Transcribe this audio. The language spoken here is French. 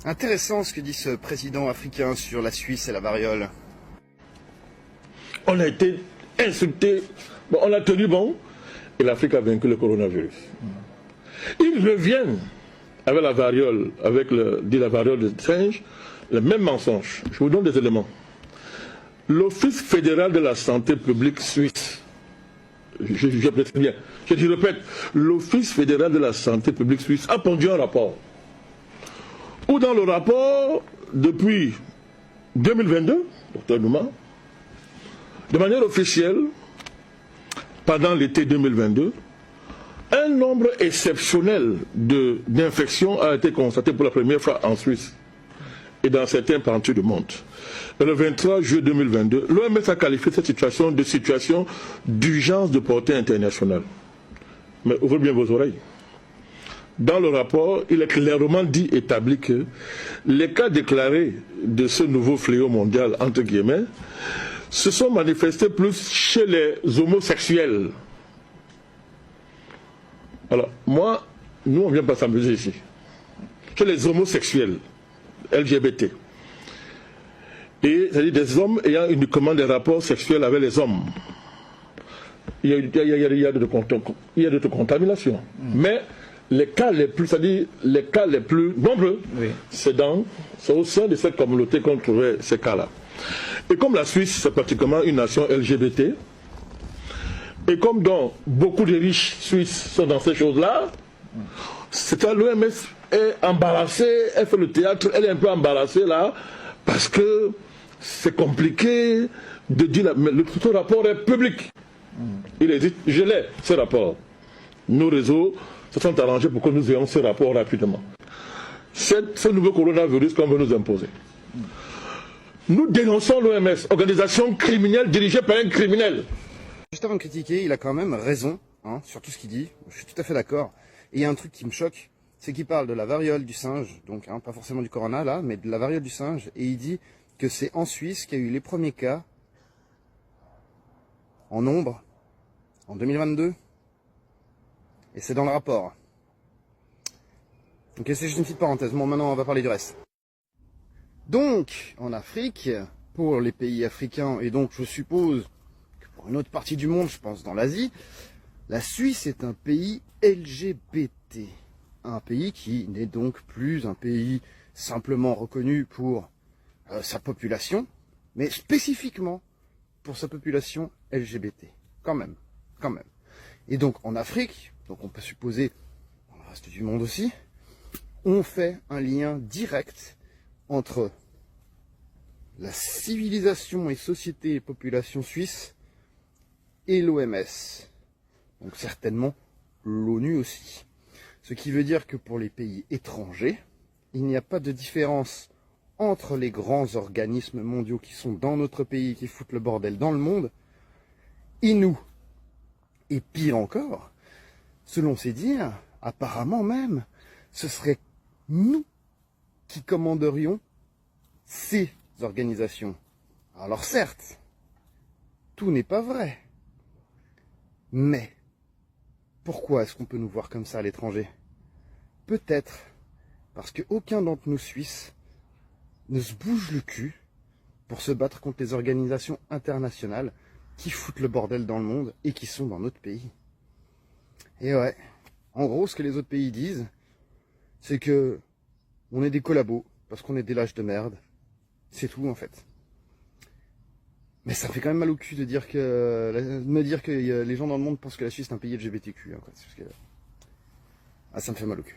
Intéressant ce que dit ce président africain sur la Suisse et la variole. On a été insulté, bon, on a tenu bon, et l'Afrique a vaincu le coronavirus. Ils reviennent avec la variole, dit la variole de singe, le même mensonge. Je vous donne des éléments. L'Office fédéral de la santé publique suisse, je précise bien, je répète, l'Office fédéral de la santé publique suisse a pondu un rapport. Où dans le rapport, depuis 2022, Dr Nouma, de manière officielle, pendant l'été 2022, un nombre exceptionnel d'infections a été constaté pour la première fois en Suisse et dans certains parties du monde. Le 23 juillet 2022, l'OMS a qualifié cette situation de situation d'urgence de portée internationale. Mais ouvrez bien vos oreilles. Dans le rapport, il est clairement dit, établi que les cas déclarés de ce nouveau fléau mondial, entre guillemets, se sont manifestés plus chez les homosexuels. Alors, nous on ne vient pas s'amuser ici. Chez les homosexuels, LGBT. Et c'est-à-dire des hommes ayant uniquement des rapports sexuels avec les hommes. Il y a d'autres contaminations. Mais les cas les plus, c'est-à-dire les cas les plus nombreux, oui, c'est au sein de cette communauté qu'on trouvait ces cas-là. Et comme la Suisse, c'est pratiquement une nation LGBT, et comme donc beaucoup de riches Suisses sont dans ces choses-là, l'OMS est embarrassée, elle fait le théâtre, elle est un peu embarrassée là, parce que c'est compliqué de dire, mais ce rapport est public. Il est dit, je l'ai, ce rapport. Nos réseaux se sont arrangés pour que nous ayons ce rapport rapidement. Ce nouveau coronavirus qu'on veut nous imposer. Nous dénonçons l'OMS, organisation criminelle dirigée par un criminel. Juste avant de critiquer, il a quand même raison sur tout ce qu'il dit. Je suis tout à fait d'accord. Et il y a un truc qui me choque, c'est qu'il parle de la variole du singe, donc pas forcément du corona là, mais de la variole du singe, et il dit que c'est en Suisse qu'il y a eu les premiers cas en nombre en 2022. Et c'est dans le rapport. Donc c'est juste une petite parenthèse. Bon, maintenant on va parler du reste. Donc, en Afrique, pour les pays africains, et donc je suppose que pour une autre partie du monde, je pense dans l'Asie, la Suisse est un pays LGBT. Un pays qui n'est donc plus un pays simplement reconnu pour sa population, mais spécifiquement pour sa population LGBT. Quand même. Et donc en Afrique, donc on peut supposer dans le reste du monde aussi, on fait un lien direct entre la civilisation et société et population suisse et l'OMS. Donc certainement l'ONU aussi. Ce qui veut dire que pour les pays étrangers, il n'y a pas de différence entre les grands organismes mondiaux qui sont dans notre pays et qui foutent le bordel dans le monde, et nous. Et pire encore, selon ces dires, apparemment même, ce serait nous qui commanderions ces organisations. Alors certes, tout n'est pas vrai. Mais, pourquoi est-ce qu'on peut nous voir comme ça à l'étranger? Peut-être parce qu'aucun d'entre nous Suisses ne se bouge le cul pour se battre contre les organisations internationales qui foutent le bordel dans le monde et qui sont dans notre pays. Et ouais, en gros, ce que les autres pays disent, c'est que on est des collabos, parce qu'on est des lâches de merde. C'est tout, en fait. Mais ça fait quand même mal au cul de me dire que les gens dans le monde pensent que la Suisse est un pays LGBTQ. Parce que, ça me fait mal au cul.